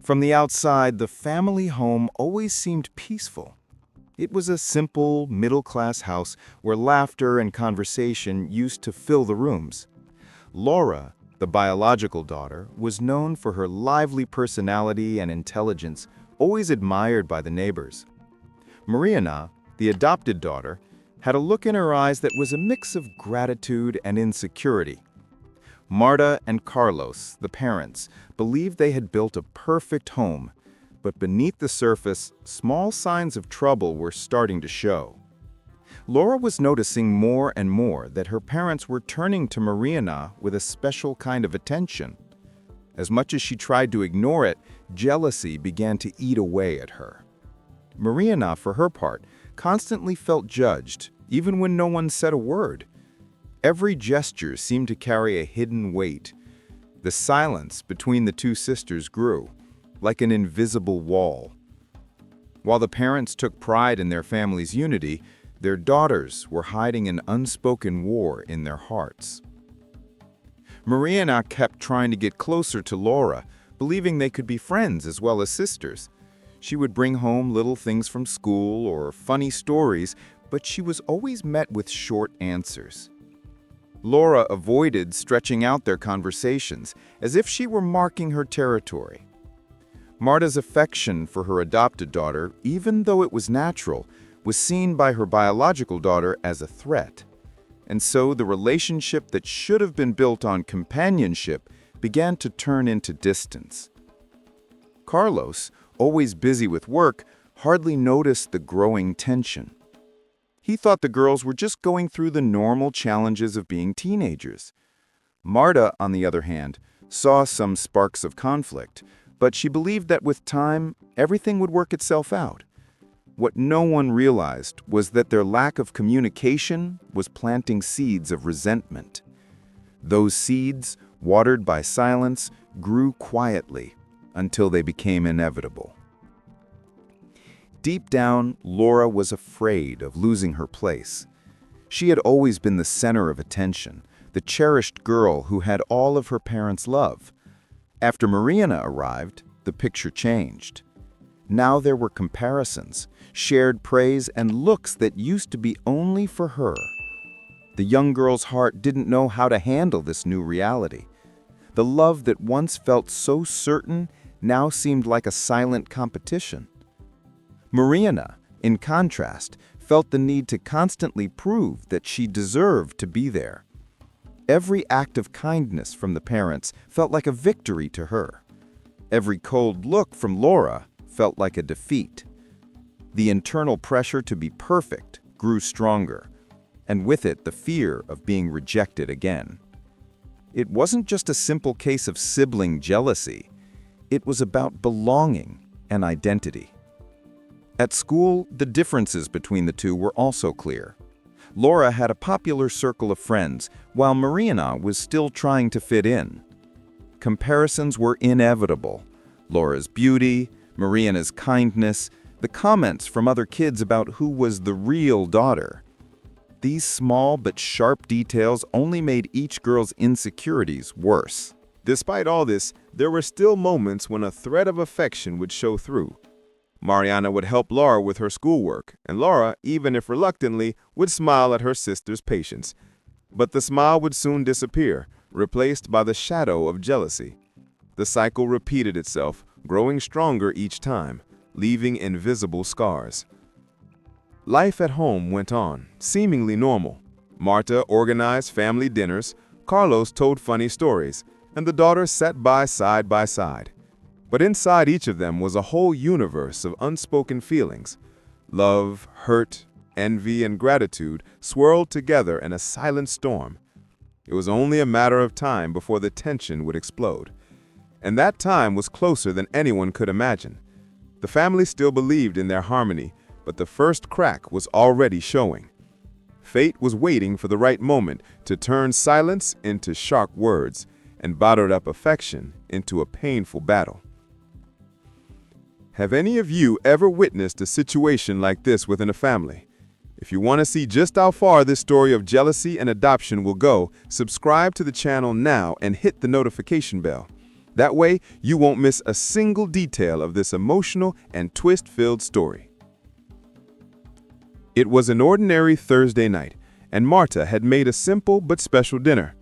From the outside, the family home always seemed peaceful. It was a simple, middle-class house where laughter and conversation used to fill the rooms. Laura, the biological daughter, was known for her lively personality and intelligence, always admired by the neighbors. Mariana, the adopted daughter, had a look in her eyes that was a mix of gratitude and insecurity. Marta and Carlos, the parents, believed they had built a perfect home, but beneath the surface, small signs of trouble were starting to show. Laura was noticing more and more that her parents were turning to Mariana with a special kind of attention. As much as she tried to ignore it, jealousy began to eat away at her. Mariana, for her part, constantly felt judged, even when no one said a word. Every gesture seemed to carry a hidden weight. The silence between the two sisters grew, like an invisible wall. While the parents took pride in their family's unity, their daughters were hiding an unspoken war in their hearts. Mariana kept trying to get closer to Laura, believing they could be friends as well as sisters. She would bring home little things from school or funny stories, but she was always met with short answers. Laura avoided stretching out their conversations, as if she were marking her territory. Marta's affection for her adopted daughter, even though it was natural, was seen by her biological daughter as a threat. And so the relationship that should have been built on companionship began to turn into distance. Carlos, always busy with work, hardly noticed the growing tension. He thought the girls were just going through the normal challenges of being teenagers. Marta, on the other hand, saw some sparks of conflict, but she believed that with time, everything would work itself out. What no one realized was that their lack of communication was planting seeds of resentment. Those seeds, watered by silence, grew quietly until they became inevitable. Deep down, Laura was afraid of losing her place. She had always been the center of attention, the cherished girl who had all of her parents' love. After Mariana arrived, the picture changed. Now there were comparisons, shared praise, and looks that used to be only for her. The young girl's heart didn't know how to handle this new reality. The love that once felt so certain now seemed like a silent competition. Mariana, in contrast, felt the need to constantly prove that she deserved to be there. Every act of kindness from the parents felt like a victory to her. Every cold look from Laura felt like a defeat. The internal pressure to be perfect grew stronger, and with it the fear of being rejected again. It wasn't just a simple case of sibling jealousy. It was about belonging and identity. At school, the differences between the two were also clear. Laura had a popular circle of friends, while Mariana was still trying to fit in. Comparisons were inevitable. Laura's beauty, Mariana's kindness, the comments from other kids about who was the real daughter. These small but sharp details only made each girl's insecurities worse. Despite all this, there were still moments when a thread of affection would show through. Mariana would help Laura with her schoolwork, and Laura, even if reluctantly, would smile at her sister's patience. But the smile would soon disappear, replaced by the shadow of jealousy. The cycle repeated itself, growing stronger each time, leaving invisible scars. Life at home went on, seemingly normal. Marta organized family dinners, Carlos told funny stories, and the daughters sat by side by side. But inside each of them was a whole universe of unspoken feelings. Love, hurt, envy, and gratitude swirled together in a silent storm. It was only a matter of time before the tension would explode. And that time was closer than anyone could imagine. The family still believed in their harmony, but the first crack was already showing. Fate was waiting for the right moment to turn silence into sharp words and bottled up affection into a painful battle. Have any of you ever witnessed a situation like this within a family? If you want to see just how far this story of jealousy and adoption will go, subscribe to the channel now and hit the notification bell. That way, you won't miss a single detail of this emotional and twist-filled story. It was an ordinary Thursday night, and Marta had made a simple but special dinner.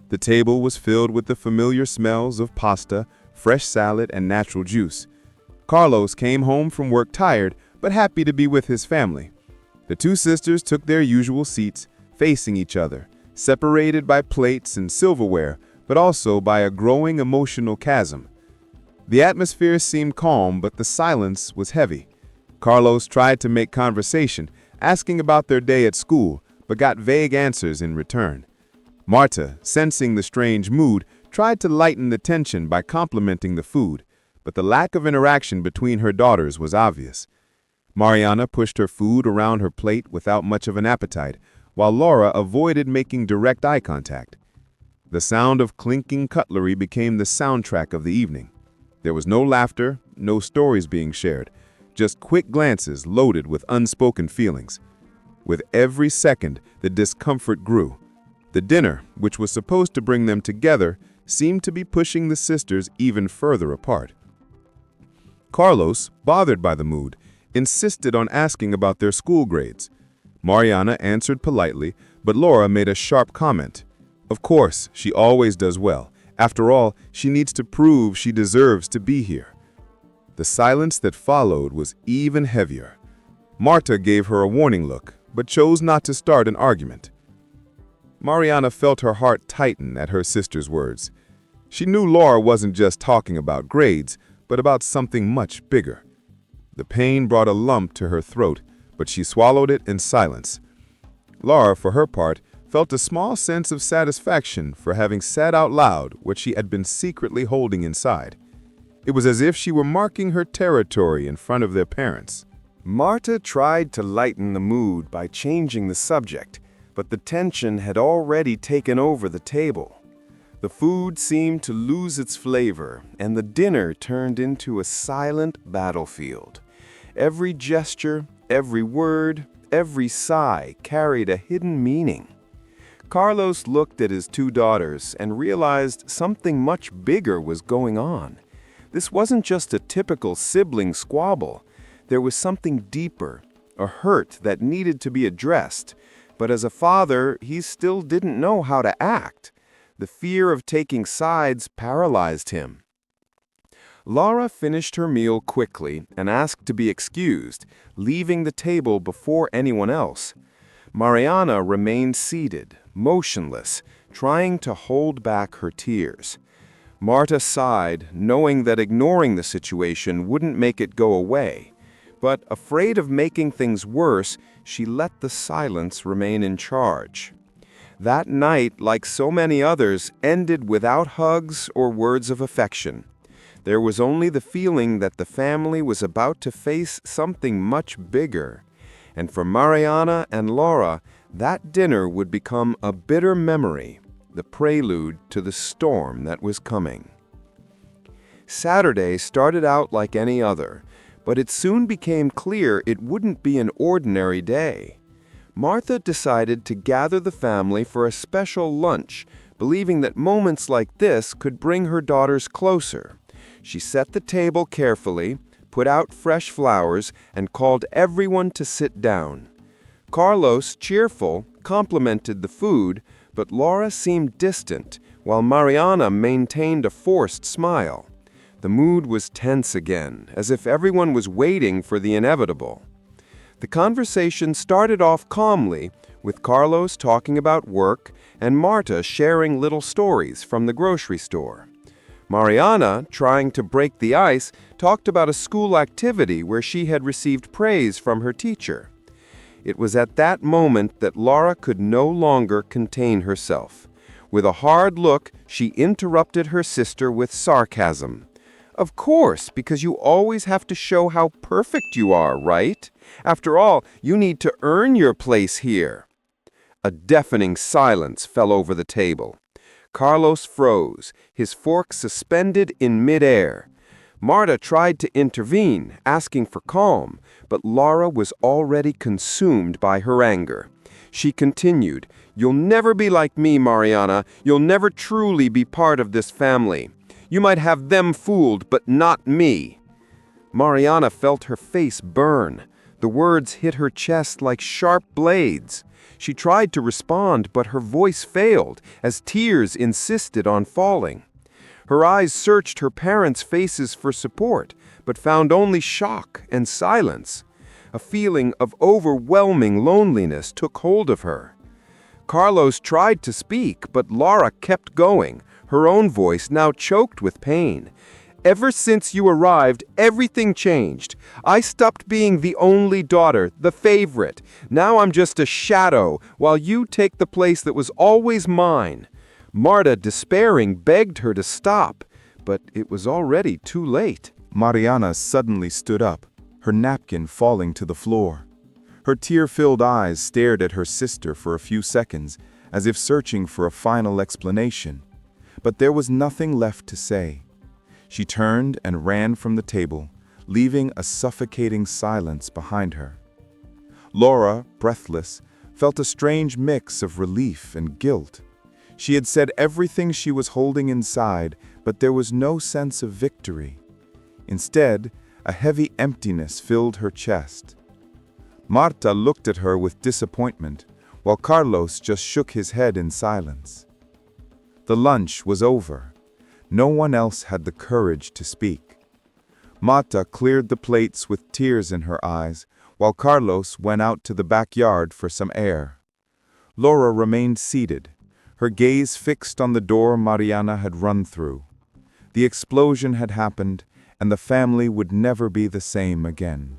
The table was filled with the familiar smells of pasta, fresh salad, and natural juice. Carlos came home from work tired, but happy to be with his family. The two sisters took their usual seats, facing each other, separated by plates and silverware, but also by a growing emotional chasm. The atmosphere seemed calm, but the silence was heavy. Carlos tried to make conversation, asking about their day at school, but got vague answers in return. Marta, sensing the strange mood, tried to lighten the tension by complimenting the food, but the lack of interaction between her daughters was obvious. Mariana pushed her food around her plate without much of an appetite, while Laura avoided making direct eye contact. The sound of clinking cutlery became the soundtrack of the evening. There was no laughter, no stories being shared, just quick glances loaded with unspoken feelings. With every second, the discomfort grew. The dinner, which was supposed to bring them together, seemed to be pushing the sisters even further apart. Carlos, bothered by the mood, insisted on asking about their school grades. Mariana answered politely, but Laura made a sharp comment. Of course, she always does well. After all, she needs to prove she deserves to be here. The silence that followed was even heavier. Marta gave her a warning look, but chose not to start an argument. Mariana felt her heart tighten at her sister's words. She knew Laura wasn't just talking about grades, but about something much bigger. The pain brought a lump to her throat, but she swallowed it in silence. Laura, for her part, felt a small sense of satisfaction for having said out loud what she had been secretly holding inside. It was as if she were marking her territory in front of their parents. Marta tried to lighten the mood by changing the subject, but the tension had already taken over the table. The food seemed to lose its flavor, and the dinner turned into a silent battlefield. Every gesture, every word, every sigh carried a hidden meaning. Carlos looked at his two daughters and realized something much bigger was going on. This wasn't just a typical sibling squabble. There was something deeper, a hurt that needed to be addressed. But as a father, he still didn't know how to act. The fear of taking sides paralyzed him. Laura finished her meal quickly and asked to be excused, leaving the table before anyone else. Mariana remained seated, motionless, trying to hold back her tears. Marta sighed, knowing that ignoring the situation wouldn't make it go away. But afraid of making things worse, she let the silence remain in charge. That night, like so many others, ended without hugs or words of affection. There was only the feeling that the family was about to face something much bigger. And for Mariana and Laura, that dinner would become a bitter memory, the prelude to the storm that was coming. Saturday started out like any other, but it soon became clear it wouldn't be an ordinary day. Martha decided to gather the family for a special lunch, believing that moments like this could bring her daughters closer. She set the table carefully, put out fresh flowers, and called everyone to sit down. Carlos, cheerful, complimented the food, but Laura seemed distant, while Mariana maintained a forced smile. The mood was tense again, as if everyone was waiting for the inevitable. The conversation started off calmly, with Carlos talking about work and Marta sharing little stories from the grocery store. Mariana, trying to break the ice, talked about a school activity where she had received praise from her teacher. It was at that moment that Laura could no longer contain herself. With a hard look, she interrupted her sister with sarcasm. "Of course, because you always have to show how perfect you are, right? After all, you need to earn your place here." A deafening silence fell over the table. Carlos froze, his fork suspended in midair. Marta tried to intervene, asking for calm, but Laura was already consumed by her anger. She continued, "You'll never be like me, Mariana. You'll never truly be part of this family. You might have them fooled, but not me." Mariana felt her face burn. The words hit her chest like sharp blades. She tried to respond, but her voice failed as tears insisted on falling. Her eyes searched her parents' faces for support, but found only shock and silence. A feeling of overwhelming loneliness took hold of her. Carlos tried to speak, but Laura kept going, her own voice now choked with pain. "Ever since you arrived, everything changed. I stopped being the only daughter, the favorite. Now I'm just a shadow, while you take the place that was always mine." Marta, despairing, begged her to stop, but it was already too late. Mariana suddenly stood up, her napkin falling to the floor. Her tear-filled eyes stared at her sister for a few seconds, as if searching for a final explanation. But there was nothing left to say. She turned and ran from the table, leaving a suffocating silence behind her. Laura, breathless, felt a strange mix of relief and guilt. She had said everything she was holding inside, but there was no sense of victory. Instead, a heavy emptiness filled her chest. Marta looked at her with disappointment, while Carlos just shook his head in silence. The lunch was over. No one else had the courage to speak. Marta cleared the plates with tears in her eyes, while Carlos went out to the backyard for some air. Laura remained seated, her gaze fixed on the door Mariana had run through. The explosion had happened, and the family would never be the same again.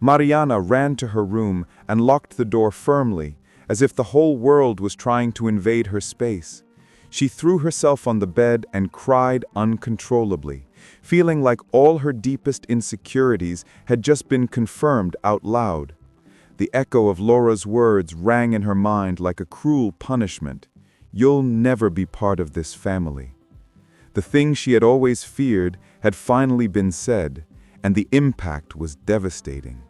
Mariana ran to her room and locked the door firmly, as if the whole world was trying to invade her space. She threw herself on the bed and cried uncontrollably, feeling like all her deepest insecurities had just been confirmed out loud. The echo of Laura's words rang in her mind like a cruel punishment. "You'll never be part of this family." The thing she had always feared had finally been said, and the impact was devastating.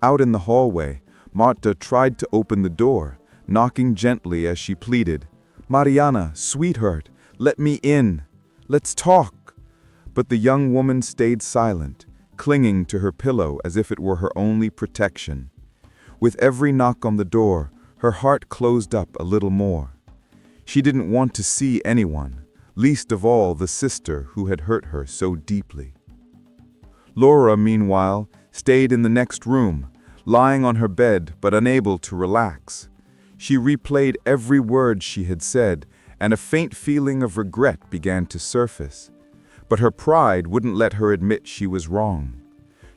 Out in the hallway, Marta tried to open the door, knocking gently as she pleaded, "Mariana, sweetheart, let me in. Let's talk." But the young woman stayed silent, clinging to her pillow as if it were her only protection. With every knock on the door, her heart closed up a little more. She didn't want to see anyone, least of all the sister who had hurt her so deeply. Laura, meanwhile, stayed in the next room, lying on her bed but unable to relax. She replayed every word she had said, and a faint feeling of regret began to surface. But her pride wouldn't let her admit she was wrong.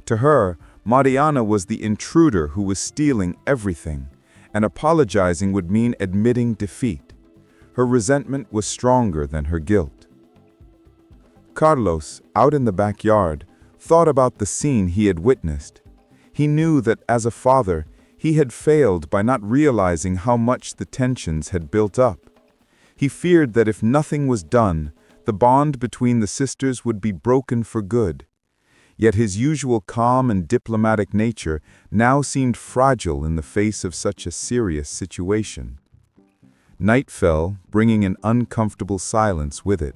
To her, Mariana was the intruder who was stealing everything, and apologizing would mean admitting defeat. Her resentment was stronger than her guilt. Carlos, out in the backyard, thought about the scene he had witnessed. He knew that as a father, he had failed by not realizing how much the tensions had built up. He feared that if nothing was done, the bond between the sisters would be broken for good. Yet his usual calm and diplomatic nature now seemed fragile in the face of such a serious situation. Night fell, bringing an uncomfortable silence with it.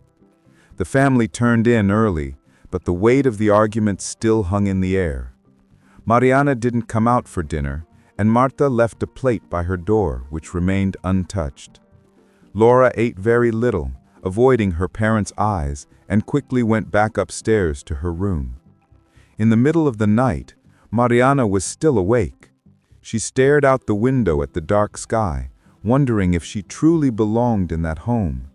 The family turned in early, but the weight of the argument still hung in the air. Mariana didn't come out for dinner, and Marta left a plate by her door, which remained untouched. Laura ate very little, avoiding her parents' eyes, and quickly went back upstairs to her room. In the middle of the night, Mariana was still awake. She stared out the window at the dark sky, wondering if she truly belonged in that home.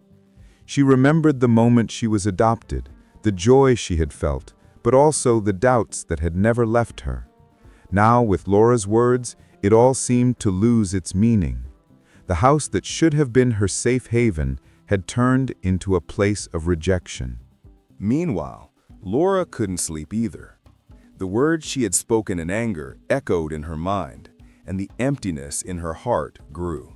She remembered the moment she was adopted, the joy she had felt, but also the doubts that had never left her. Now, with Laura's words, it all seemed to lose its meaning. The house that should have been her safe haven had turned into a place of rejection. Meanwhile, Laura couldn't sleep either. The words she had spoken in anger echoed in her mind, and the emptiness in her heart grew.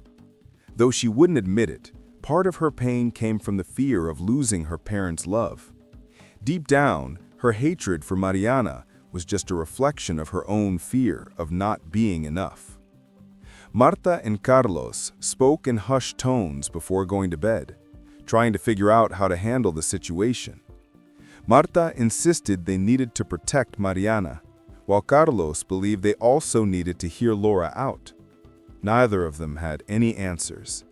Though she wouldn't admit it, part of her pain came from the fear of losing her parents' love. Deep down, her hatred for Mariana was just a reflection of her own fear of not being enough. Marta and Carlos spoke in hushed tones before going to bed, trying to figure out how to handle the situation. Marta insisted they needed to protect Mariana, while Carlos believed they also needed to hear Laura out. Neither of them had any answers.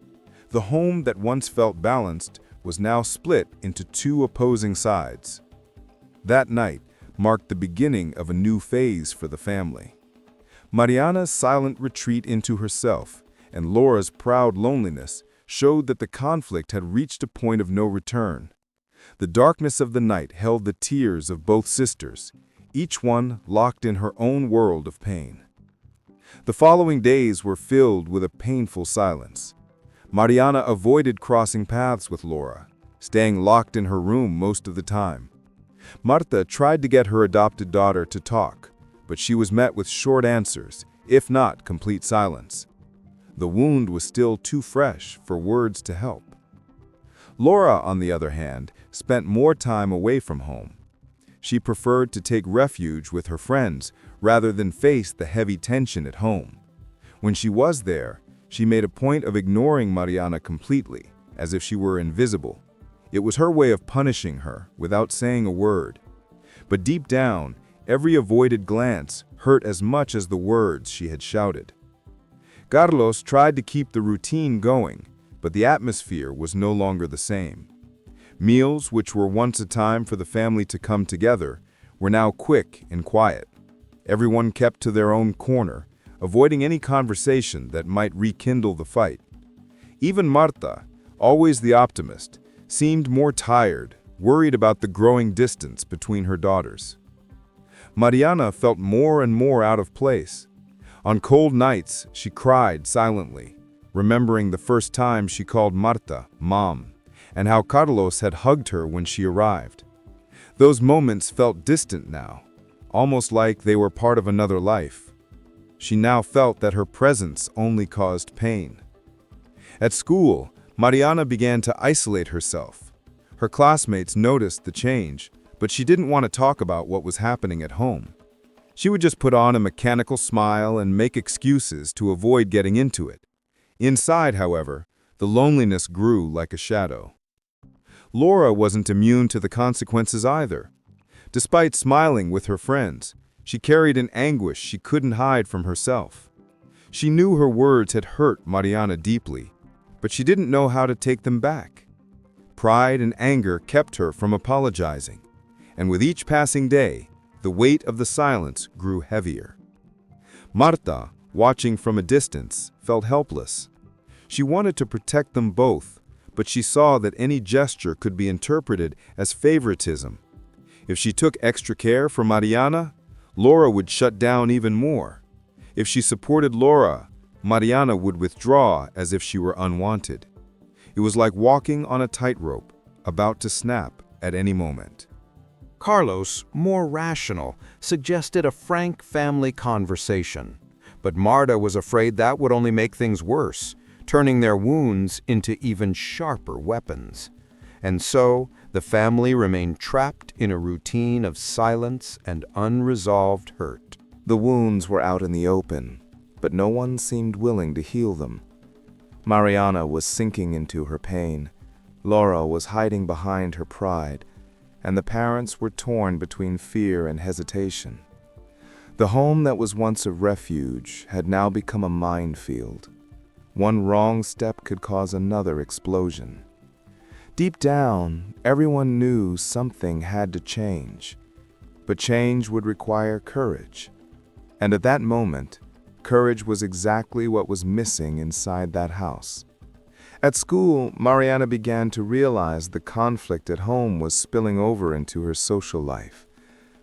The home that once felt balanced was now split into two opposing sides. That night marked the beginning of a new phase for the family. Mariana's silent retreat into herself and Laura's proud loneliness showed that the conflict had reached a point of no return. The darkness of the night held the tears of both sisters, each one locked in her own world of pain. The following days were filled with a painful silence. Mariana avoided crossing paths with Laura, staying locked in her room most of the time. Marta tried to get her adopted daughter to talk, but she was met with short answers, if not complete silence. The wound was still too fresh for words to help. Laura, on the other hand, spent more time away from home. She preferred to take refuge with her friends rather than face the heavy tension at home. When she was there, she made a point of ignoring Mariana completely, as if she were invisible. It was her way of punishing her without saying a word. But deep down, every avoided glance hurt as much as the words she had shouted. Carlos tried to keep the routine going, but the atmosphere was no longer the same. Meals, which were once a time for the family to come together, were now quick and quiet. Everyone kept to their own corner, avoiding any conversation that might rekindle the fight. Even Marta, always the optimist, seemed more tired, worried about the growing distance between her daughters. Mariana felt more and more out of place. On cold nights, she cried silently, remembering the first time she called Marta Mom, and how Carlos had hugged her when she arrived. Those moments felt distant now, almost like they were part of another life. She now felt that her presence only caused pain. At school, Mariana began to isolate herself. Her classmates noticed the change, but she didn't want to talk about what was happening at home. She would just put on a mechanical smile and make excuses to avoid getting into it. Inside, however, the loneliness grew like a shadow. Laura wasn't immune to the consequences either. Despite smiling with her friends, she carried an anguish she couldn't hide from herself. She knew her words had hurt Mariana deeply, but she didn't know how to take them back. Pride and anger kept her from apologizing, and with each passing day, the weight of the silence grew heavier. Marta, watching from a distance, felt helpless. She wanted to protect them both, but she saw that any gesture could be interpreted as favoritism. If she took extra care for Mariana, Laura would shut down even more. If she supported Laura, Mariana would withdraw as if she were unwanted. It was like walking on a tightrope, about to snap at any moment. Carlos, more rational, suggested a frank family conversation. But Marta was afraid that would only make things worse, turning their wounds into even sharper weapons. And so, the family remained trapped in a routine of silence and unresolved hurt. The wounds were out in the open, but no one seemed willing to heal them. Mariana was sinking into her pain. Laura was hiding behind her pride, and the parents were torn between fear and hesitation. The home that was once a refuge had now become a minefield. One wrong step could cause another explosion. Deep down, everyone knew something had to change, but change would require courage. And at that moment, courage was exactly what was missing inside that house. At school, Mariana began to realize the conflict at home was spilling over into her social life.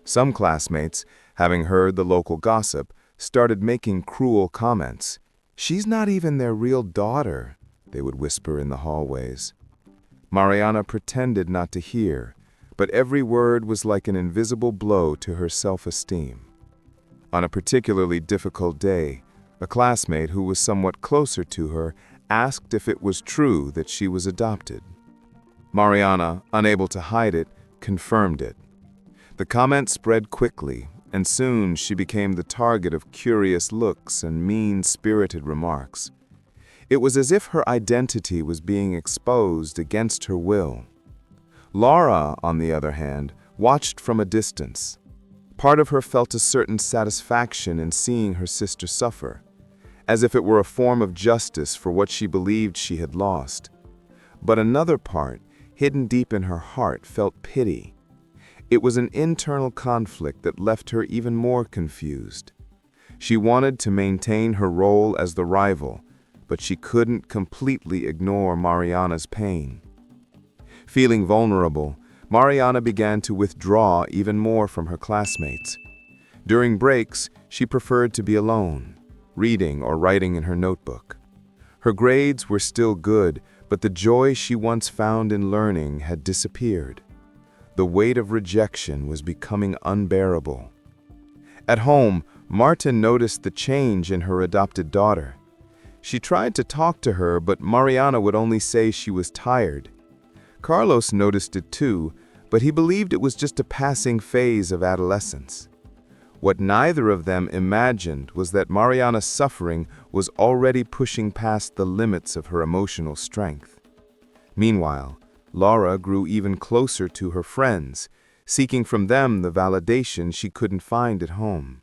Some classmates, having heard the local gossip, started making cruel comments. "She's not even their real daughter," they would whisper in the hallways. Mariana pretended not to hear, but every word was like an invisible blow to her self-esteem. On a particularly difficult day, a classmate who was somewhat closer to her asked if it was true that she was adopted. Mariana, unable to hide it, confirmed it. The comment spread quickly, and soon she became the target of curious looks and mean-spirited remarks. It was as if her identity was being exposed against her will. Laura, on the other hand, watched from a distance. Part of her felt a certain satisfaction in seeing her sister suffer, as if it were a form of justice for what she believed she had lost. But another part, hidden deep in her heart, felt pity. It was an internal conflict that left her even more confused. She wanted to maintain her role as the rival, but she couldn't completely ignore Mariana's pain. Feeling vulnerable, Mariana began to withdraw even more from her classmates. During breaks, she preferred to be alone, reading or writing in her notebook. Her grades were still good, but the joy she once found in learning had disappeared. The weight of rejection was becoming unbearable. At home, Marta noticed the change in her adopted daughter. She tried to talk to her, but Mariana would only say she was tired. Carlos noticed it too, but he believed it was just a passing phase of adolescence. What neither of them imagined was that Mariana's suffering was already pushing past the limits of her emotional strength. Meanwhile, Laura grew even closer to her friends, seeking from them the validation she couldn't find at home.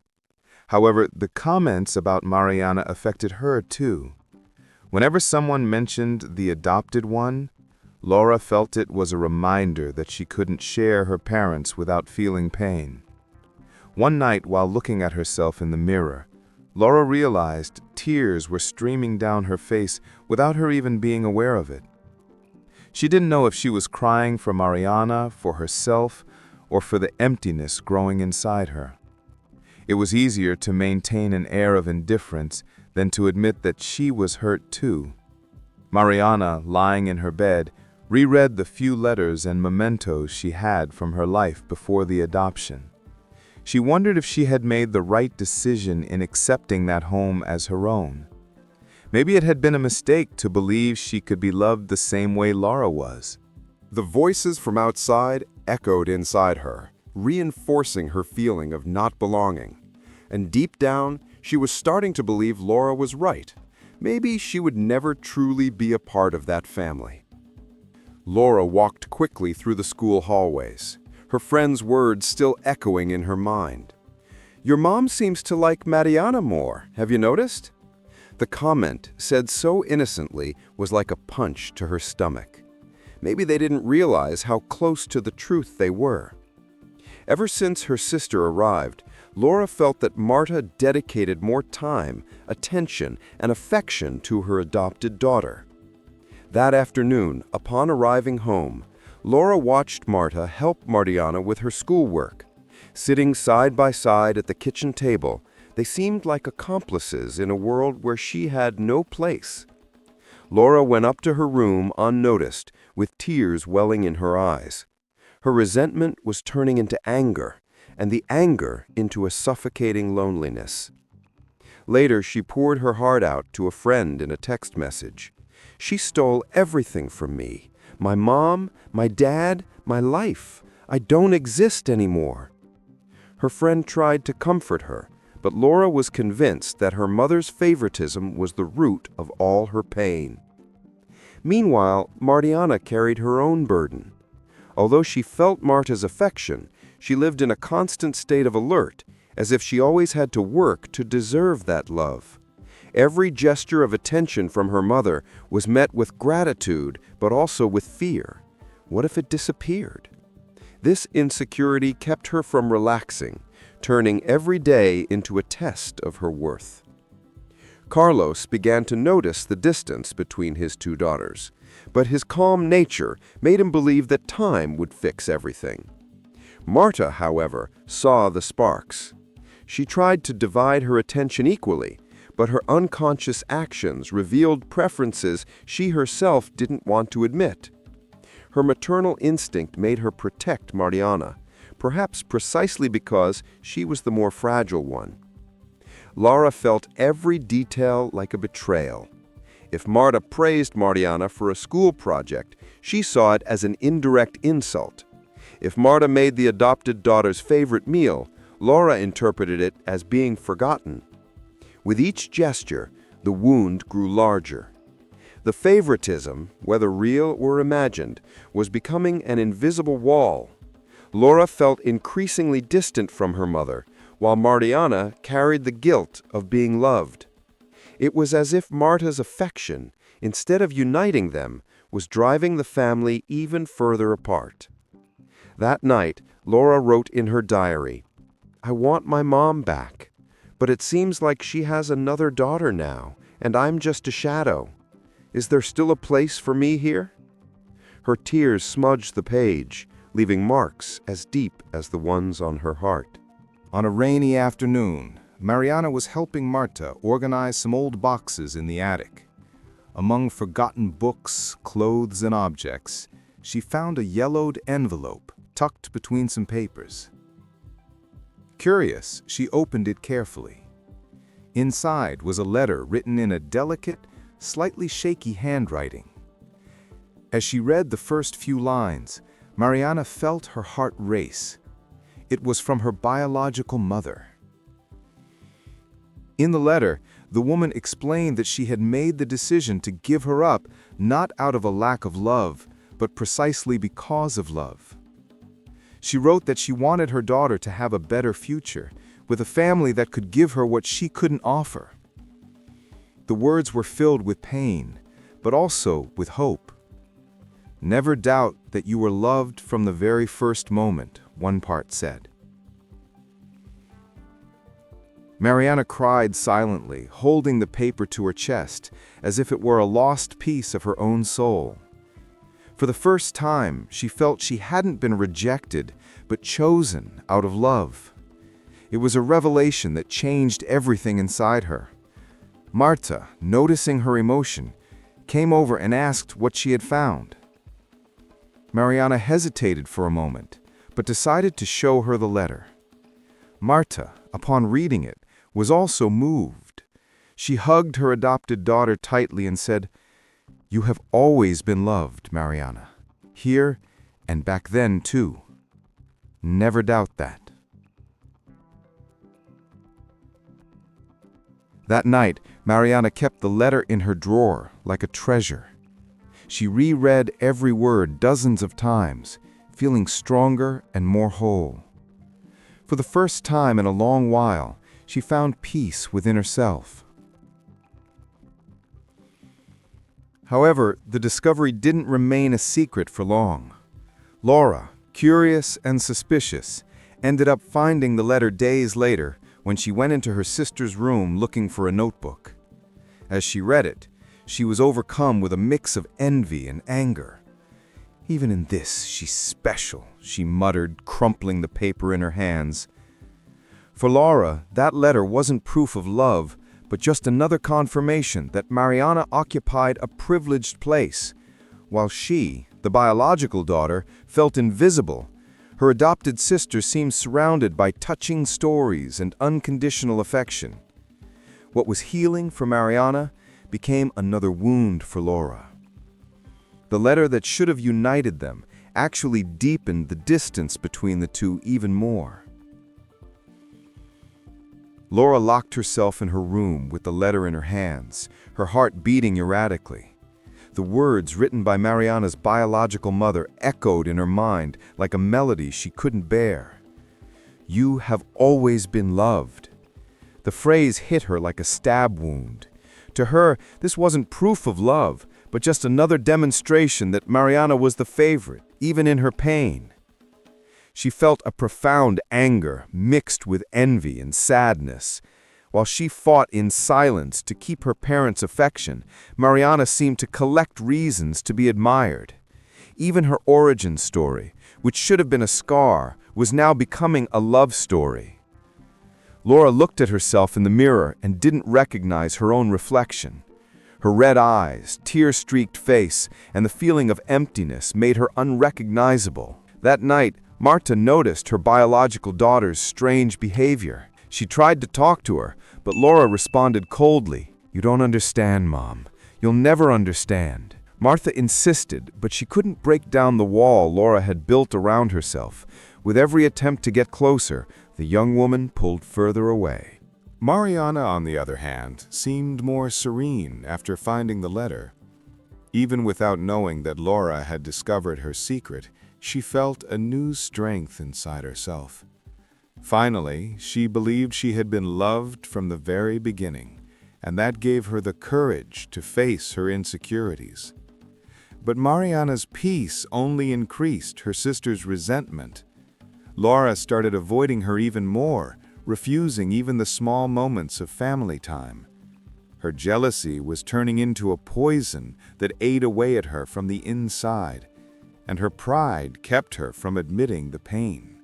However, the comments about Mariana affected her too. Whenever someone mentioned the adopted one, Laura felt it was a reminder that she couldn't share her parents without feeling pain. One night, while looking at herself in the mirror, Laura realized tears were streaming down her face without her even being aware of it. She didn't know if she was crying for Mariana, for herself, or for the emptiness growing inside her. It was easier to maintain an air of indifference than to admit that she was hurt too. Mariana, lying in her bed, reread the few letters and mementos she had from her life before the adoption. She wondered if she had made the right decision in accepting that home as her own. Maybe it had been a mistake to believe she could be loved the same way Laura was. The voices from outside echoed inside her, reinforcing her feeling of not belonging. And deep down, she was starting to believe Laura was right. Maybe she would never truly be a part of that family. Laura walked quickly through the school hallways, her friend's words still echoing in her mind. "Your mom seems to like Mariana more, have you noticed?" The comment, said so innocently, was like a punch to her stomach. Maybe they didn't realize how close to the truth they were. Ever since her sister arrived, Laura felt that Marta dedicated more time, attention, and affection to her adopted daughter. That afternoon, upon arriving home, Laura watched Marta help Mariana with her schoolwork. Sitting side by side at the kitchen table, they seemed like accomplices in a world where she had no place. Laura went up to her room unnoticed, with tears welling in her eyes. Her resentment was turning into anger, and the anger into a suffocating loneliness. Later, she poured her heart out to a friend in a text message. "She stole everything from me. My mom, my dad, my life. I don't exist anymore." Her friend tried to comfort her, but Laura was convinced that her mother's favoritism was the root of all her pain. Meanwhile, Mariana carried her own burden. Although she felt Marta's affection, she lived in a constant state of alert, as if she always had to work to deserve that love. Every gesture of attention from her mother was met with gratitude, but also with fear. What if it disappeared? This insecurity kept her from relaxing, turning every day into a test of her worth. Carlos began to notice the distance between his two daughters, but his calm nature made him believe that time would fix everything. Marta, however, saw the sparks. She tried to divide her attention equally, but her unconscious actions revealed preferences she herself didn't want to admit. Her maternal instinct made her protect Mariana, perhaps precisely because she was the more fragile one. Laura felt every detail like a betrayal. If Marta praised Mariana for a school project, she saw it as an indirect insult. If Marta made the adopted daughter's favorite meal, Laura interpreted it as being forgotten. With each gesture, the wound grew larger. The favoritism, whether real or imagined, was becoming an invisible wall. Laura felt increasingly distant from her mother, while Mariana carried the guilt of being loved. It was as if Marta's affection, instead of uniting them, was driving the family even further apart. That night, Laura wrote in her diary, "I want my mom back, but it seems like she has another daughter now, and I'm just a shadow. Is there still a place for me here?" Her tears smudged the page, leaving marks as deep as the ones on her heart. On a rainy afternoon, Mariana was helping Marta organize some old boxes in the attic. Among forgotten books, clothes, and objects, she found a yellowed envelope tucked between some papers. Curious, she opened it carefully. Inside was a letter written in a delicate, slightly shaky handwriting. As she read the first few lines, Mariana felt her heart race. It was from her biological mother. In the letter, the woman explained that she had made the decision to give her up not out of a lack of love, but precisely because of love. She wrote that she wanted her daughter to have a better future, with a family that could give her what she couldn't offer. The words were filled with pain, but also with hope. "Never doubt that you were loved from the very first moment," one part said. Mariana cried silently, holding the paper to her chest, as if it were a lost piece of her own soul. For the first time, she felt she hadn't been rejected, but chosen out of love. It was a revelation that changed everything inside her. Marta, noticing her emotion, came over and asked what she had found. Mariana hesitated for a moment, but decided to show her the letter. Marta, upon reading it, was also moved. She hugged her adopted daughter tightly and said, "You have always been loved, Mariana. Here and back then, too. Never doubt that." That night, Mariana kept the letter in her drawer like a treasure. She reread every word dozens of times, feeling stronger and more whole. For the first time in a long while, she found peace within herself. However, the discovery didn't remain a secret for long. Laura, curious and suspicious, ended up finding the letter days later when she went into her sister's room looking for a notebook. As she read it, she was overcome with a mix of envy and anger. "Even in this, she's special," she muttered, crumpling the paper in her hands. For Laura, that letter wasn't proof of love, but just another confirmation that Mariana occupied a privileged place. While she, the biological daughter, felt invisible, her adopted sister seemed surrounded by touching stories and unconditional affection. What was healing for Mariana became another wound for Laura. The letter that should have united them actually deepened the distance between the two even more. Laura locked herself in her room with the letter in her hands, her heart beating erratically. The words written by Mariana's biological mother echoed in her mind like a melody she couldn't bear. "You have always been loved." The phrase hit her like a stab wound. To her, this wasn't proof of love, but just another demonstration that Mariana was the favorite, even in her pain. She felt a profound anger mixed with envy and sadness. While she fought in silence to keep her parents' affection, Mariana seemed to collect reasons to be admired. Even her origin story, which should have been a scar, was now becoming a love story. Laura looked at herself in the mirror and didn't recognize her own reflection. Her red eyes, tear-streaked face, and the feeling of emptiness made her unrecognizable. That night, Marta noticed her biological daughter's strange behavior. She tried to talk to her, but Laura responded coldly. "You don't understand, Mom. You'll never understand." Martha insisted, but she couldn't break down the wall Laura had built around herself. With every attempt to get closer, the young woman pulled further away. Mariana, on the other hand, seemed more serene after finding the letter. Even without knowing that Laura had discovered her secret, she felt a new strength inside herself. Finally, she believed she had been loved from the very beginning, and that gave her the courage to face her insecurities. But Mariana's peace only increased her sister's resentment. Laura started avoiding her even more, refusing even the small moments of family time. Her jealousy was turning into a poison that ate away at her from the inside, and her pride kept her from admitting the pain.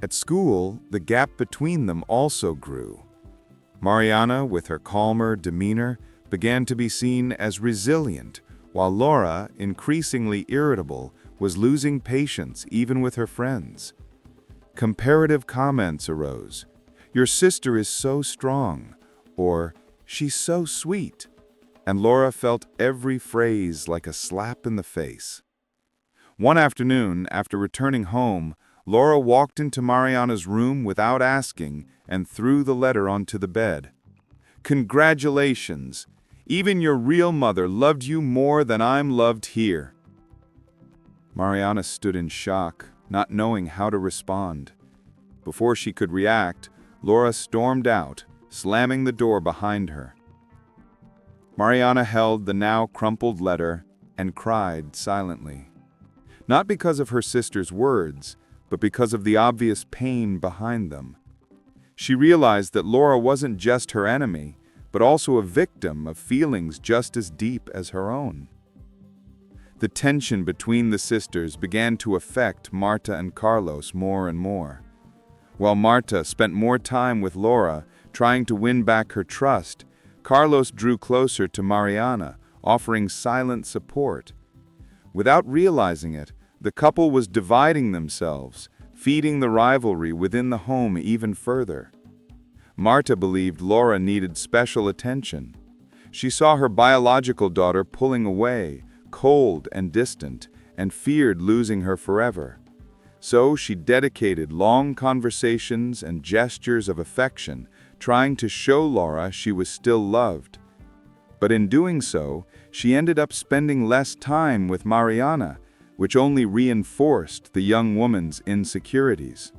At school, the gap between them also grew. Mariana, with her calmer demeanor, began to be seen as resilient, while Laura, increasingly irritable, was losing patience even with her friends. Comparative comments arose. "Your sister is so strong," or "she's so sweet," and Laura felt every phrase like a slap in the face. One afternoon, after returning home, Laura walked into Mariana's room without asking and threw the letter onto the bed. "Congratulations! Even your real mother loved you more than I'm loved here." Mariana stood in shock, not knowing how to respond. Before she could react, Laura stormed out, slamming the door behind her. Mariana held the now crumpled letter and cried silently. Not because of her sister's words, but because of the obvious pain behind them. She realized that Laura wasn't just her enemy, but also a victim of feelings just as deep as her own. The tension between the sisters began to affect Marta and Carlos more and more. While Marta spent more time with Laura, trying to win back her trust, Carlos drew closer to Mariana, offering silent support. Without realizing it, the couple was dividing themselves, feeding the rivalry within the home even further. Marta believed Laura needed special attention. She saw her biological daughter pulling away, cold and distant, and feared losing her forever. So she dedicated long conversations and gestures of affection, trying to show Laura she was still loved. But in doing so, she ended up spending less time with Mariana, which only reinforced the young woman's insecurities.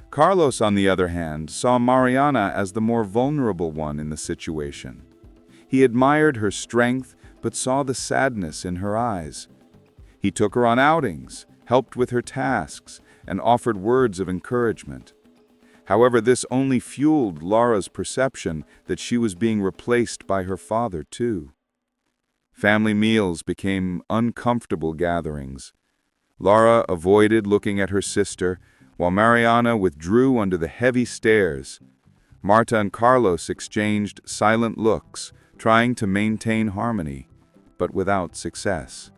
Carlos, on the other hand, saw Mariana as the more vulnerable one in the situation. He admired her strength, but saw the sadness in her eyes. He took her on outings, helped with her tasks, and offered words of encouragement. However, this only fueled Laura's perception that she was being replaced by her father, too. Family meals became uncomfortable gatherings. Laura avoided looking at her sister, while Mariana withdrew under the heavy stares. Marta and Carlos exchanged silent looks, trying to maintain harmony, but without success.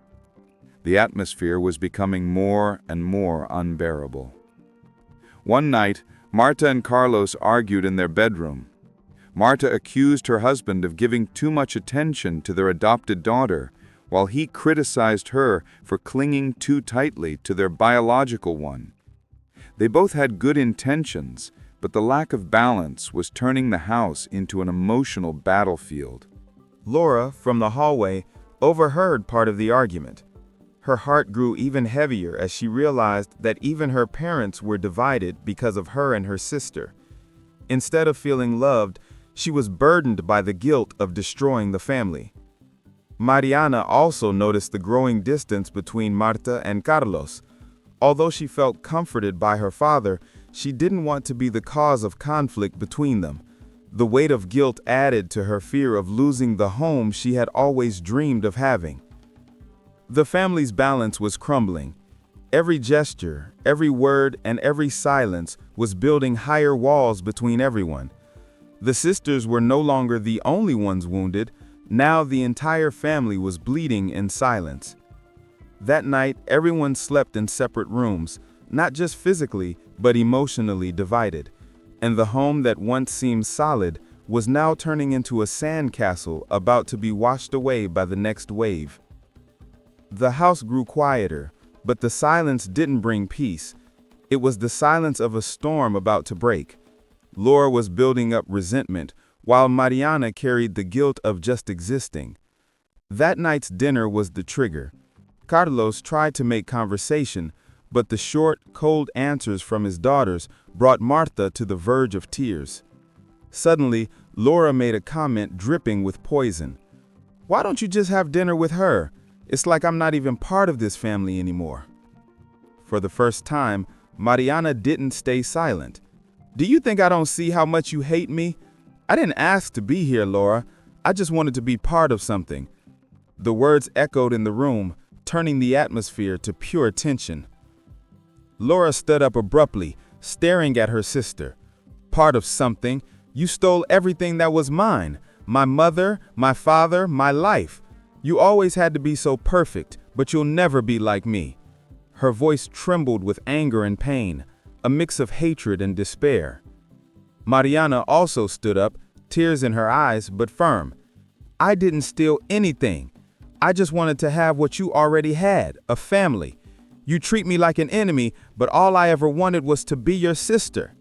The atmosphere was becoming more and more unbearable. One night, Marta and Carlos argued in their bedroom. Marta accused her husband of giving too much attention to their adopted daughter, while he criticized her for clinging too tightly to their biological one. They both had good intentions, but the lack of balance was turning the house into an emotional battlefield. Laura, from the hallway, overheard part of the argument. Her heart grew even heavier as she realized that even her parents were divided because of her and her sister. Instead of feeling loved, she was burdened by the guilt of destroying the family. Mariana also noticed the growing distance between Marta and Carlos. Although she felt comforted by her father, she didn't want to be the cause of conflict between them. The weight of guilt added to her fear of losing the home she had always dreamed of having. The family's balance was crumbling. Every gesture, every word, and every silence was building higher walls between everyone. The sisters were no longer the only ones wounded. Now the entire family was bleeding in silence. That night, everyone slept in separate rooms, not just physically, but emotionally divided. And the home that once seemed solid was now turning into a sandcastle about to be washed away by the next wave. The house grew quieter, but the silence didn't bring peace. It was the silence of a storm about to break. Laura was building up resentment, while Mariana carried the guilt of just existing. That night's dinner was the trigger. Carlos tried to make conversation, but the short, cold answers from his daughters brought Martha to the verge of tears. Suddenly, Laura made a comment dripping with poison. "Why don't you just have dinner with her? It's like I'm not even part of this family anymore." For the first time, Mariana didn't stay silent. "Do you think I don't see how much you hate me? I didn't ask to be here, Laura. I just wanted to be part of something." The words echoed in the room, turning the atmosphere to pure tension. Laura stood up abruptly, staring at her sister. "Part of something? You stole everything that was mine. My mother, my father, my life. You always had to be so perfect, but you'll never be like me." Her voice trembled with anger and pain, a mix of hatred and despair. Mariana also stood up, tears in her eyes, but firm. "I didn't steal anything. I just wanted to have what you already had, a family. You treat me like an enemy, but all I ever wanted was to be your sister."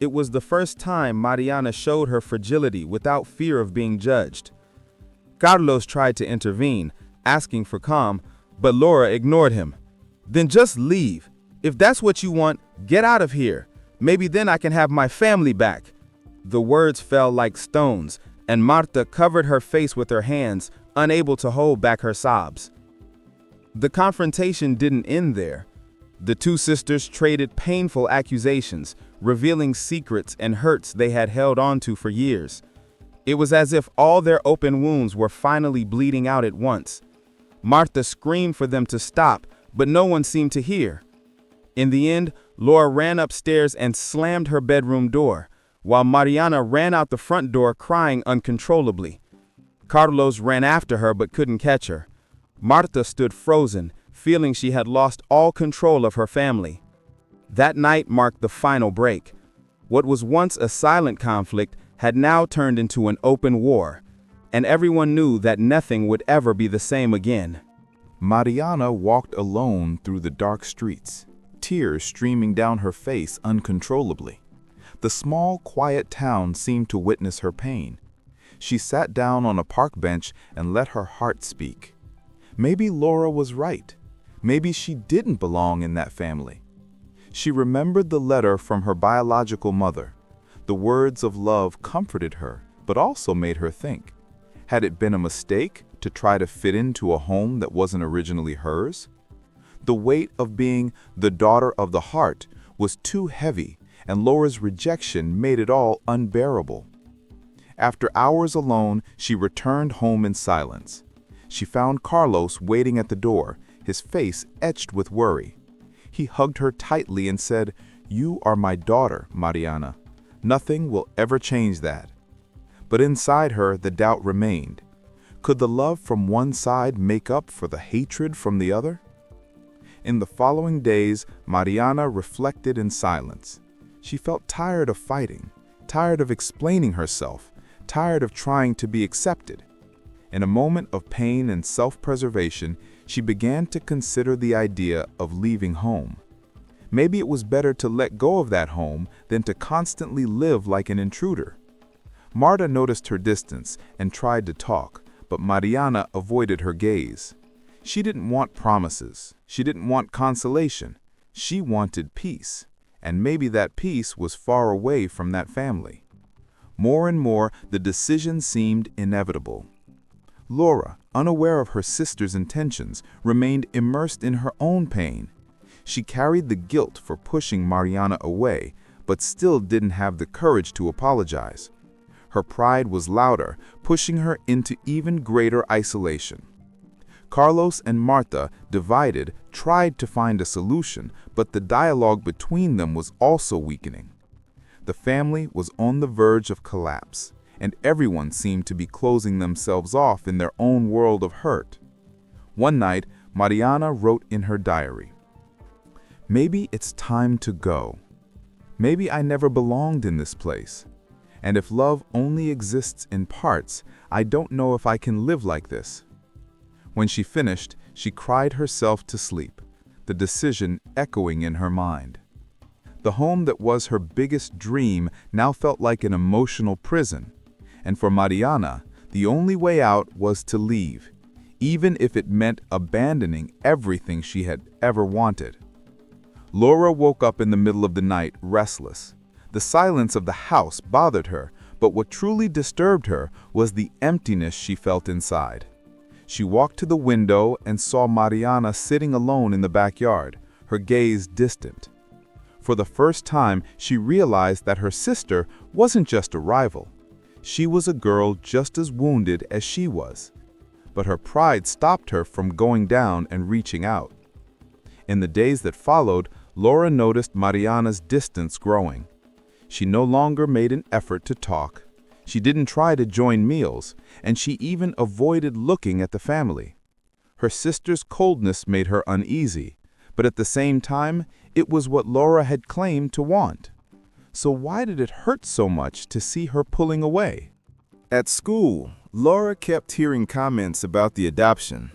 It was the first time Mariana showed her fragility without fear of being judged. Carlos tried to intervene, asking for calm, but Laura ignored him. "Then just leave. If that's what you want, get out of here. Maybe then I can have my family back." The words fell like stones, and Marta covered her face with her hands, unable to hold back her sobs. The confrontation didn't end there. The two sisters traded painful accusations, revealing secrets and hurts they had held onto for years. It was as if all their open wounds were finally bleeding out at once. Marta screamed for them to stop, but no one seemed to hear. In the end, Laura ran upstairs and slammed her bedroom door, while Mariana ran out the front door crying uncontrollably. Carlos ran after her but couldn't catch her. Marta stood frozen, feeling she had lost all control of her family. That night marked the final break. What was once a silent conflict had now turned into an open war, and everyone knew that nothing would ever be the same again. Mariana walked alone through the dark streets, tears streaming down her face uncontrollably. The small, quiet town seemed to witness her pain. She sat down on a park bench and let her heart speak. Maybe Laura was right. Maybe she didn't belong in that family. She remembered the letter from her biological mother. The words of love comforted her, but also made her think. Had it been a mistake to try to fit into a home that wasn't originally hers? The weight of being the daughter of the heart was too heavy, and Laura's rejection made it all unbearable. After hours alone, she returned home in silence. She found Carlos waiting at the door, his face etched with worry. He hugged her tightly and said, "You are my daughter, Mariana. Nothing will ever change that." But inside her, the doubt remained. Could the love from one side make up for the hatred from the other? In the following days, Mariana reflected in silence. She felt tired of fighting, tired of explaining herself, tired of trying to be accepted. In a moment of pain and self-preservation, she began to consider the idea of leaving home. Maybe it was better to let go of that home than to constantly live like an intruder. Marta noticed her distance and tried to talk, but Mariana avoided her gaze. She didn't want promises. She didn't want consolation. She wanted peace, and maybe that peace was far away from that family. More and more, the decision seemed inevitable. Laura, unaware of her sister's intentions, remained immersed in her own pain. She carried the guilt for pushing Mariana away, but still didn't have the courage to apologize. Her pride was louder, pushing her into even greater isolation. Carlos and Marta, divided, tried to find a solution, but the dialogue between them was also weakening. The family was on the verge of collapse, and everyone seemed to be closing themselves off in their own world of hurt. One night, Mariana wrote in her diary, "Maybe it's time to go. Maybe I never belonged in this place. And if love only exists in parts, I don't know if I can live like this." When she finished, she cried herself to sleep, the decision echoing in her mind. The home that was her biggest dream now felt like an emotional prison, and for Mariana, the only way out was to leave, even if it meant abandoning everything she had ever wanted. Laura woke up in the middle of the night, restless. The silence of the house bothered her, but what truly disturbed her was the emptiness she felt inside. She walked to the window and saw Mariana sitting alone in the backyard, her gaze distant. For the first time, she realized that her sister wasn't just a rival. She was a girl just as wounded as she was. But her pride stopped her from going down and reaching out. In the days that followed, Laura noticed Mariana's distance growing. She no longer made an effort to talk. She didn't try to join meals, and she even avoided looking at the family. Her sister's coldness made her uneasy, but at the same time, it was what Laura had claimed to want. So why did it hurt so much to see her pulling away? At school, Laura kept hearing comments about the adoption.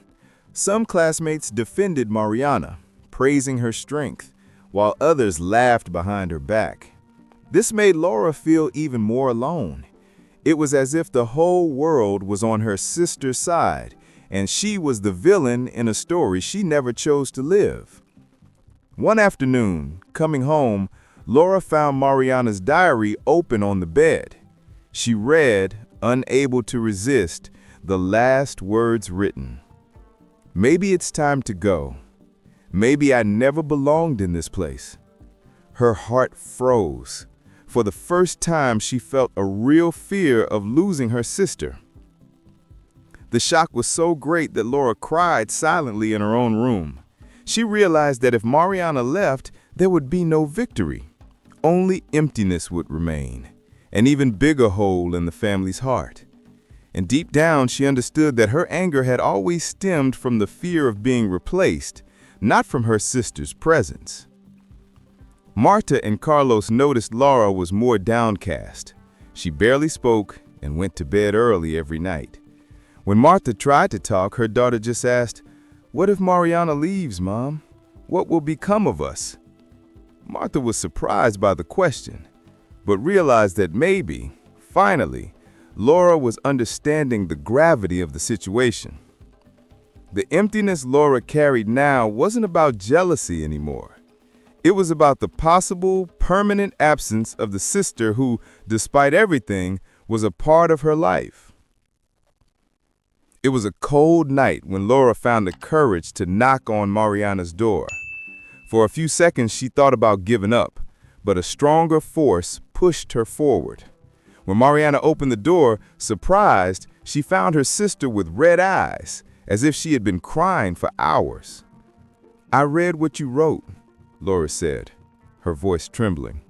Some classmates defended Mariana, praising her strength, while others laughed behind her back. This made Laura feel even more alone. It was as if the whole world was on her sister's side, and she was the villain in a story she never chose to live. One afternoon, coming home, Laura found Mariana's diary open on the bed. She read, unable to resist, the last words written. "Maybe it's time to go. Maybe I never belonged in this place." Her heart froze. For the first time, she felt a real fear of losing her sister. The shock was so great that Laura cried silently in her own room. She realized that if Mariana left, there would be no victory. Only emptiness would remain, an even bigger hole in the family's heart. And deep down, she understood that her anger had always stemmed from the fear of being replaced, not from her sister's presence. Marta and Carlos noticed Laura was more downcast. She barely spoke and went to bed early every night. When Marta tried to talk, her daughter just asked, "What if Mariana leaves, Mom? What will become of us?" Martha was surprised by the question, but realized that maybe, finally, Laura was understanding the gravity of the situation. The emptiness Laura carried now wasn't about jealousy anymore. It was about the possible, permanent absence of the sister who, despite everything, was a part of her life. It was a cold night when Laura found the courage to knock on Mariana's door. For a few seconds, she thought about giving up, but a stronger force pushed her forward. When Mariana opened the door, surprised, she found her sister with red eyes, as if she had been crying for hours. "I read what you wrote," Laura said, her voice trembling.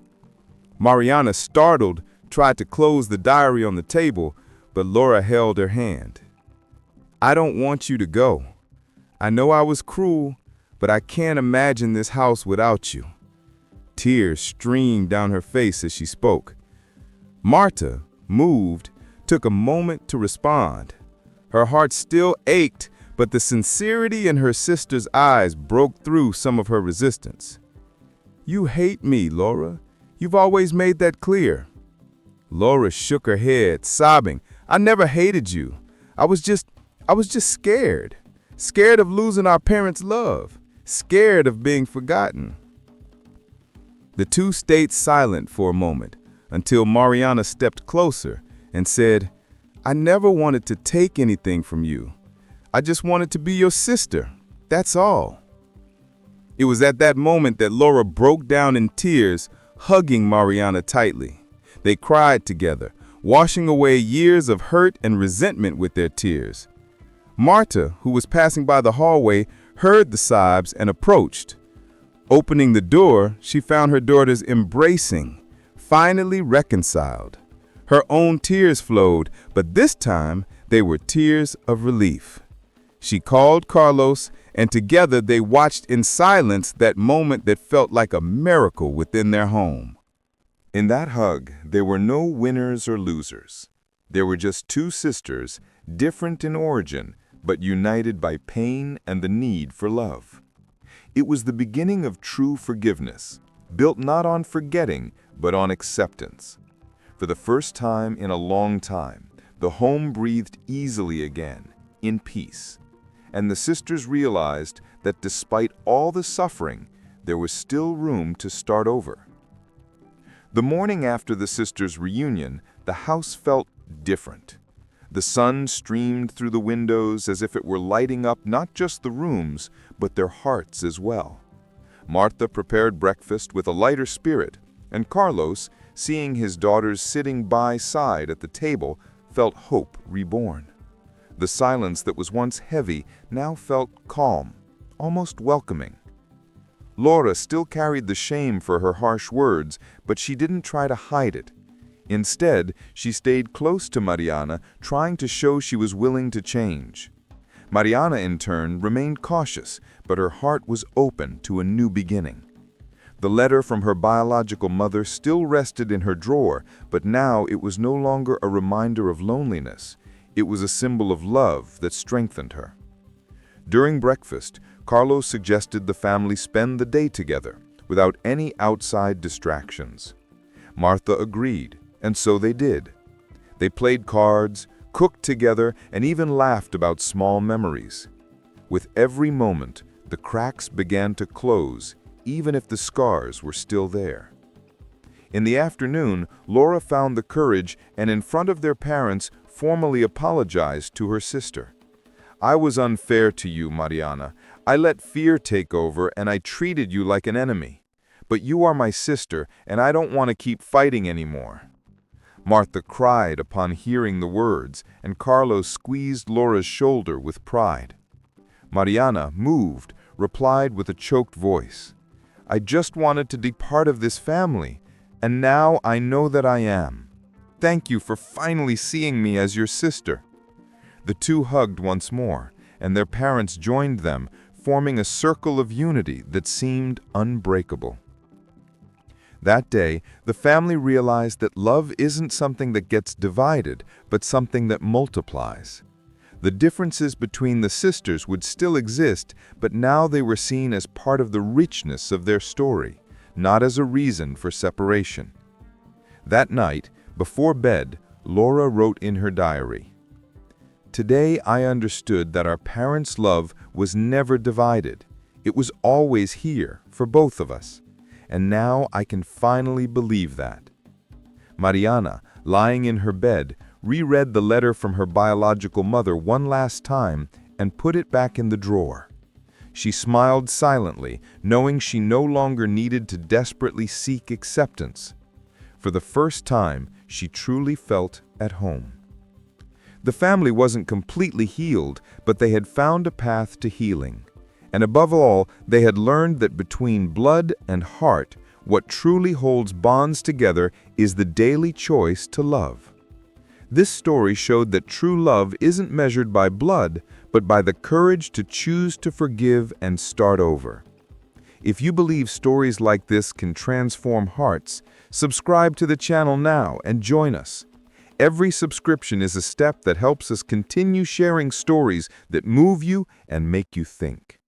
Mariana, startled, tried to close the diary on the table, but Laura held her hand. "I don't want you to go. I know I was cruel, but I can't imagine this house without you." Tears streamed down her face as she spoke. Marta, moved, took a moment to respond. Her heart still ached, but the sincerity in her sister's eyes broke through some of her resistance. "You hate me, Laura. You've always made that clear." Laura shook her head, sobbing. "I never hated you. I was just scared. Scared of losing our parents' love. Scared of being forgotten." The two stayed silent for a moment until Mariana stepped closer and said, "I never wanted to take anything from you. I just wanted to be your sister. That's all." It was at that moment that Laura broke down in tears, hugging Mariana tightly. They cried together, washing away years of hurt and resentment with their tears. Marta, who was passing by the hallway, heard the sobs and approached. Opening the door, she found her daughters embracing, finally reconciled. Her own tears flowed, but this time they were tears of relief. She called Carlos, and together they watched in silence that moment that felt like a miracle within their home. In that hug, there were no winners or losers. There were just two sisters, different in origin, but united by pain and the need for love. It was the beginning of true forgiveness, built not on forgetting, but on acceptance. For the first time in a long time, the home breathed easily again, in peace. and the sisters realized that despite all the suffering, there was still room to start over. The morning after the sisters' reunion, the house felt different. The sun streamed through the windows as if it were lighting up not just the rooms, but their hearts as well. Martha prepared breakfast with a lighter spirit, and Carlos, seeing his daughters sitting by side at the table, felt hope reborn. The silence that was once heavy now felt calm, almost welcoming. Laura still carried the shame for her harsh words, but she didn't try to hide it. Instead, she stayed close to Mariana, trying to show she was willing to change. Mariana, in turn, remained cautious, but her heart was open to a new beginning. The letter from her biological mother still rested in her drawer, but now it was no longer a reminder of loneliness. It was a symbol of love that strengthened her. During breakfast, Carlos suggested the family spend the day together, without any outside distractions. Martha agreed, and so they did. They played cards, cooked together, and even laughed about small memories. With every moment, the cracks began to close, even if the scars were still there. In the afternoon, Laura found the courage and, in front of their parents, formally apologized to her sister. "I was unfair to you, Mariana. I let fear take over and I treated you like an enemy. But you are my sister and I don't want to keep fighting anymore." Martha cried upon hearing the words, and Carlos squeezed Laura's shoulder with pride. Mariana, moved, replied with a choked voice, "I just wanted to be part of this family, and now I know that I am. Thank you for finally seeing me as your sister." The two hugged once more, and their parents joined them, forming a circle of unity that seemed unbreakable. That day, the family realized that love isn't something that gets divided, but something that multiplies. The differences between the sisters would still exist, but now they were seen as part of the richness of their story, not as a reason for separation. That night, before bed, Laura wrote in her diary, "Today I understood that our parents' love was never divided. It was always here for both of us. And now I can finally believe that." Mariana, lying in her bed, reread the letter from her biological mother one last time and put it back in the drawer. She smiled silently, knowing she no longer needed to desperately seek acceptance. For the first time, she truly felt at home. The family wasn't completely healed, but they had found a path to healing. And above all, they had learned that between blood and heart, what truly holds bonds together is the daily choice to love. This story showed that true love isn't measured by blood, but by the courage to choose to forgive and start over. If you believe stories like this can transform hearts, subscribe to the channel now and join us. Every subscription is a step that helps us continue sharing stories that move you and make you think.